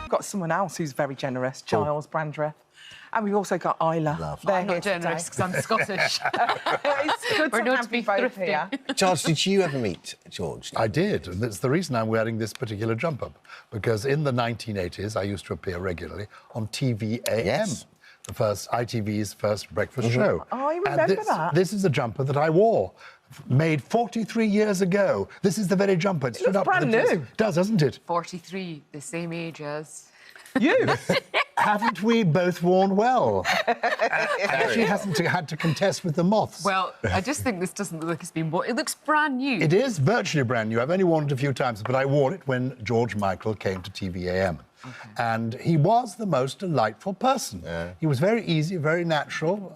We've got someone else who's very generous, Gyles Brandreth. And we've also got Isla. Lovely. I'm not generous because I'm Scottish. It's good We're to known have to be you both thrifty. here. Gyles, did you ever meet George? I did, and that's the reason I'm wearing this particular jumper, because in the 1980s I used to appear regularly on TV AM, Yes. the first ITV's first breakfast show. Oh, I remember that. This is a jumper that I wore, made 43 years ago. This is the very jumper. It stood looks up to brand the test. new. It does, doesn't it? 43, the same age as... You? Haven't we both worn well? Actually hasn't had to contest with the moths. Well, I just think this doesn't look like it's been bought. It looks brand new. It is virtually brand new. I've only worn it a few times, but I wore it when George Michael came to TVAM. Okay. And he was the most delightful person. Yeah. He was very easy, very natural,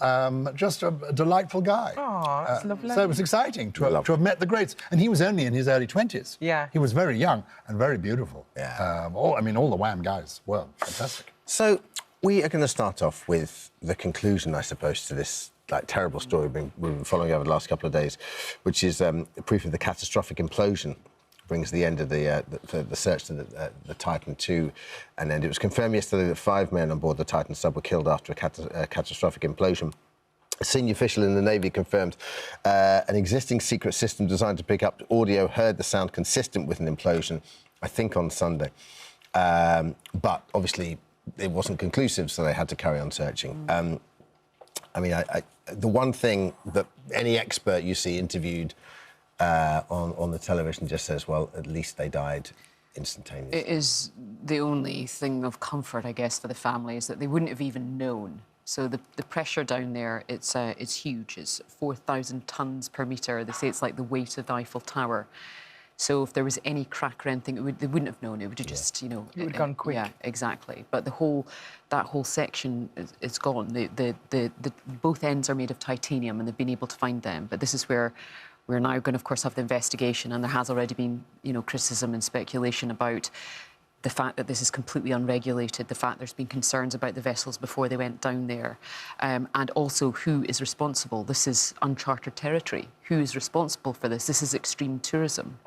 just a delightful guy. Oh, that's lovely. So it was exciting to have met the greats. And he was only in his early 20s. Yeah. He was very young and very beautiful. Yeah. All the Wham guys were fantastic. So we are going to start off with the conclusion, I suppose, to this terrible story we've been following over the last couple of days, which is proof of the catastrophic implosion. Brings the end of the search to the Titan II an end. It was confirmed yesterday that 5 men on board the Titan sub were killed after a catastrophic implosion. A senior official in the Navy confirmed an existing secret system designed to pick up audio heard the sound consistent with an implosion, I think on Sunday. But obviously it wasn't conclusive, so they had to carry on searching. I mean, the one thing that any expert you see interviewed on the television just says, well, at least they died instantaneously. It is the only thing of comfort, I guess, for the family, is that they wouldn't have even known. So the pressure down there, it's huge. It's 4,000 tonnes per metre. They say it's like the weight of the Eiffel Tower. So if there was any crack or anything, they wouldn't have known. It would have just, It would have gone quick. Yeah, exactly. But that whole section is gone. Both ends are made of titanium, and they've been able to find them. But this is where we're now going to, of course, have the investigation, and there has already been, criticism and speculation about the fact that this is completely unregulated, the fact there's been concerns about the vessels before they went down there, and also who is responsible. This is uncharted territory. Who is responsible for this? This is extreme tourism.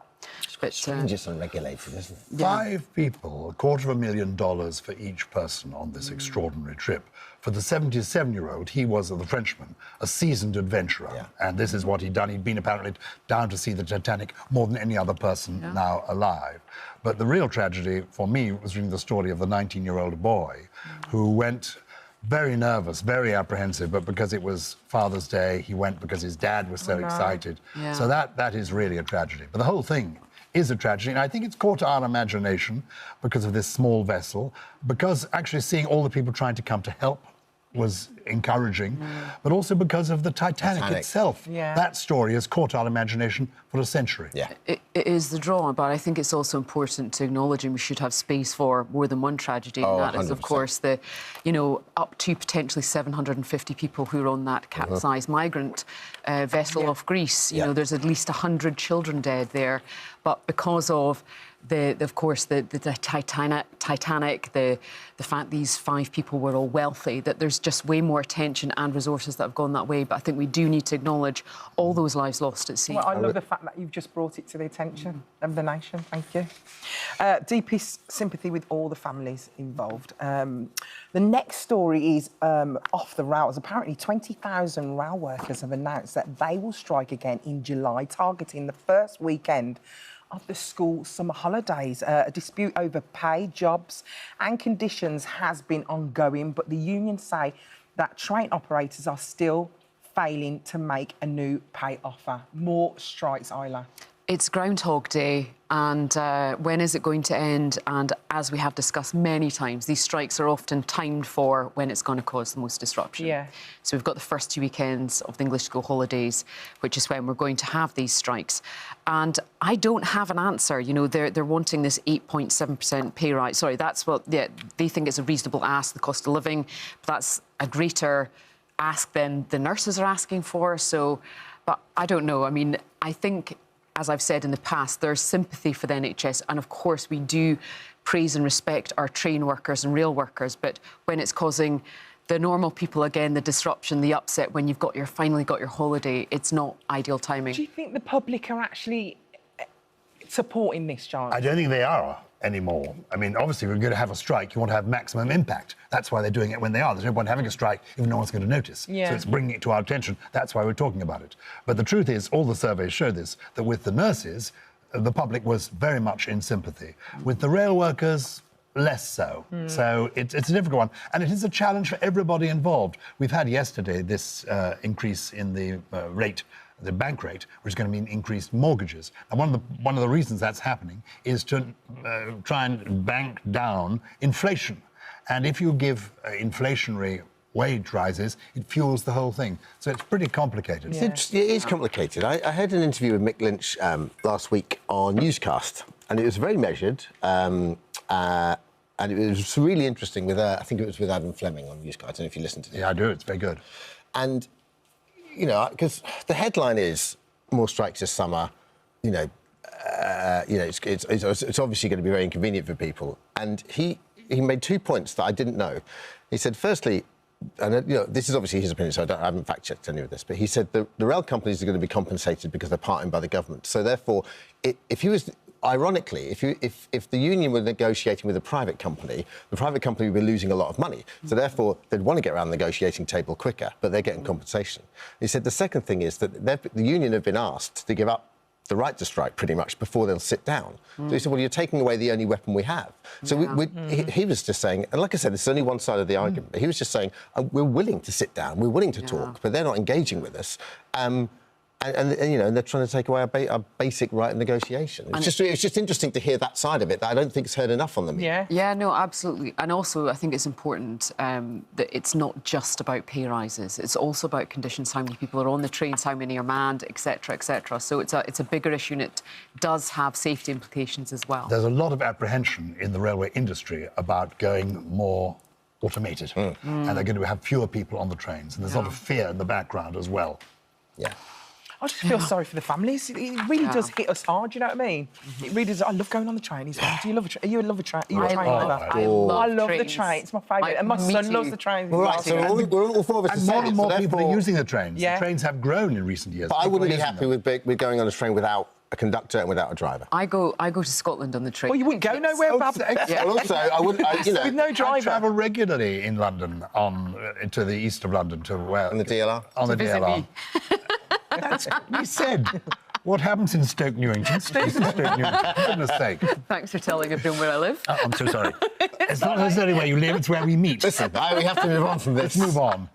But strange it's unregulated, isn't it? Yeah. 5 people, $250,000 for each person on this extraordinary trip. For the 77-year-old, he was, the Frenchman, a seasoned adventurer. Yeah. And this is what he'd done. He'd been apparently down to see the Titanic more than any other person now alive. But the real tragedy for me was reading the story of the 19-year-old boy who went very nervous, very apprehensive, but because it was Father's Day, he went because his dad was so excited. Yeah. So that is really a tragedy. But the whole thing is a tragedy, and I think it's caught our imagination because of this small vessel, because actually seeing all the people trying to come to help was encouraging, but also because of the Titanic itself. Yeah. That story has caught our imagination for a century. Yeah. It is the draw, but I think it's also important to acknowledge, and we should have space for more than one tragedy, and that 100%. Is, of course, the, up to potentially 750 people who are on that capsized migrant vessel off Greece. You know, there's at least 100 children dead there, but because of the Titanic, the fact these 5 people were all wealthy, that there's just way more attention and resources that have gone that way. But I think we do need to acknowledge all those lives lost at sea. Well, I love the fact that you've just brought it to the attention of the nation. Thank you. Deepest sympathy with all the families involved. The next story is off the rails. Apparently 20,000 rail workers have announced that they will strike again in July, targeting the first weekend of the school summer holidays. A dispute over pay, jobs and conditions has been ongoing, but the unions say that train operators are still failing to make a new pay offer. More strikes, Isla. It's Groundhog Day, and when is it going to end? And as we have discussed many times, these strikes are often timed for when it's going to cause the most disruption. Yeah. So we've got the first 2 weekends of the English school holidays, which is when we're going to have these strikes. And I don't have an answer. They're wanting this 8.7% pay rise. Sorry, that's what they think it's a reasonable ask, the cost of living, but that's a greater ask than the nurses are asking for. So, but I don't know. I mean, I think, as I've said in the past, there's sympathy for the NHS, and of course we do praise and respect our train workers and rail workers, but when it's causing the normal people, again, the disruption, the upset, when you've finally got your holiday, it's not ideal timing. Do you think the public are actually supporting this, Giles? I don't think they are. anymore. I mean, obviously, we're going to have a strike. You want to have maximum impact. That's why they're doing it when they are. There's no point having a strike if no one's going to notice. Yeah. So it's bringing it to our attention. That's why we're talking about it. But the truth is, all the surveys show this, that with the nurses, the public was very much in sympathy. With the rail workers, less so. So it's a difficult one. And it is a challenge for everybody involved. We've had yesterday this increase in the rate, the bank rate, which is going to mean increased mortgages. And one of the reasons that's happening is to try and bank down inflation. And if you give inflationary wage rises, it fuels the whole thing. So it's pretty complicated. Yeah. It is complicated. I had an interview with Mick Lynch last week on Newscast, and it was very measured. And it was really interesting with, I think it was with Adam Fleming on Newscast. I don't know if you listened to it. Yeah, I do. It's very good. And, you know, because the headline is more strikes this summer, it's obviously going to be very inconvenient for people. And he made 2 points that I didn't know. He said, firstly, and this is obviously his opinion, so I haven't fact-checked any of this, but he said the rail companies are going to be compensated because they're part owned by the government. So therefore, if he was... Ironically, if the union were negotiating with a private company, the private company would be losing a lot of money. So therefore, they'd want to get around the negotiating table quicker, but they're getting compensation. He said the second thing is that the union have been asked to give up the right to strike pretty much before they'll sit down. So he said, well, you're taking away the only weapon we have. So he was just saying, and like I said, it's only one side of the argument, but he was just saying, we're willing to sit down, we're willing to talk, but they're not engaging with us. And they're trying to take away our basic right of negotiation. It's just interesting to hear that side of it that I don't think is heard enough on the media. Yeah, no, absolutely. And also, I think it's important that it's not just about pay rises. It's also about conditions, how many people are on the trains, how many are manned, etc., etc. So it's a bigger issue, and it does have safety implications as well. There's a lot of apprehension in the railway industry about going more automated, and they're going to have fewer people on the trains. And there's a lot of fear in the background as well. Yeah. I just feel sorry for the families. It really does hit us hard, you know what I mean? It really does. I love going on the train. He's like, do you love a train? Are you a love a train? Are you a train lover? I love the train. It's my favourite. And my son loves the train. All right, so we're all four of us. And more and more people are using the trains. Yeah. The trains have grown in recent years. But I wouldn't be happy with going on a train without a conductor and without a driver. I go to Scotland on the train. Well, you wouldn't go nowhere, Bab. And also, I wouldn't, with no driver. I travel regularly in London to the east of London to where... On the DLR? On the visit DLR. me. That's we said. What happens in Stoke Newington stays in Stoke Newington, for goodness sake. Thanks for telling everyone where I live. I'm so sorry. It's not necessarily where you live, it's where we meet. Listen, we have to move on from this. Let's move on.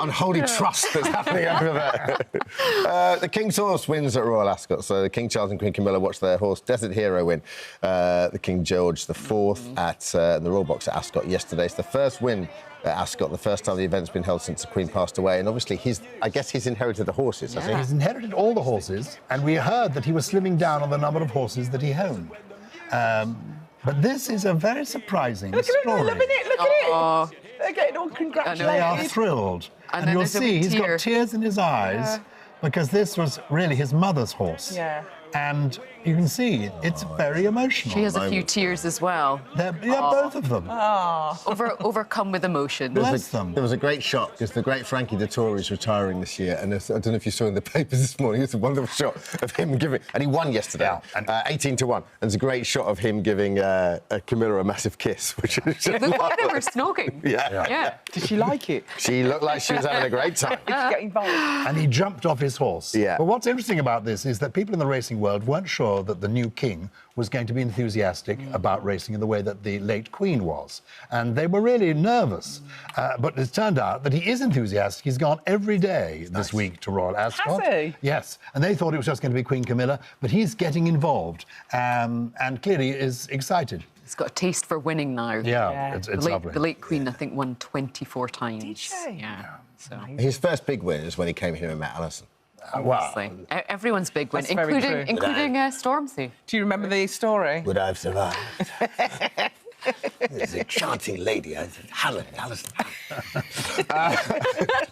Unholy trust that's happening over there. The King's Horse wins at Royal Ascot. So King Charles and Queen Camilla watched their horse Desert Hero win the King George IV at the Royal Box at Ascot yesterday. It's the first win at Ascot, the first time the event's been held since the Queen passed away. And obviously, I guess he's inherited the horses, has he? He's inherited all the horses, and we heard that he was slimming down on the number of horses that he owned. But this is a very surprising story. Look at it, they're loving it, look at it. They're getting all congratulated. They are thrilled. And you'll see he's got tears in his eyes because this was really his mother's horse. Yeah. And you can see it's very emotional. She has a few tears as well. Both of them. Overcome with emotion. Bless them. There was a great shot because the great Frankie Dettori is retiring this year, and I don't know if you saw in the papers this morning. It's a wonderful shot of him giving, and he won yesterday, 18-1. And it's a great shot of him giving Camilla a massive kiss, which is just Look at them, we're smoking. Yeah. Did she like it? She looked like she was having a great time. Did she get involved? And he jumped off his horse. Yeah. But what's interesting about this is that people in the racing world weren't sure that the new king was going to be enthusiastic about racing in the way that the late Queen was. And they were really nervous. But it turned out that he is enthusiastic. He's gone every day this week to Royal Ascot. Has he? Yes. And they thought it was just going to be Queen Camilla, but he's getting involved and clearly is excited. He's got a taste for winning now. Yeah. It's lovely. The late Queen, I think, won 24 times. Did she? Yeah. So. His first big win is when he came here and met Alison. Wow. Everyone's big win, That's very true. including Stormzy. Do you remember the story? Would I have survived? There's a chanting lady, Alison.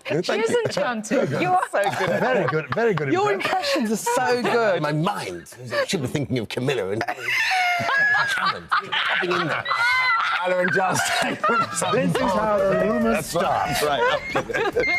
She is enchanting. You are so good. Very good, very good. Your impression. impressions are so good. My mind, I should be thinking of Camilla and Hammond popping in there. Ella and Giles. This is how the rumours start. Right.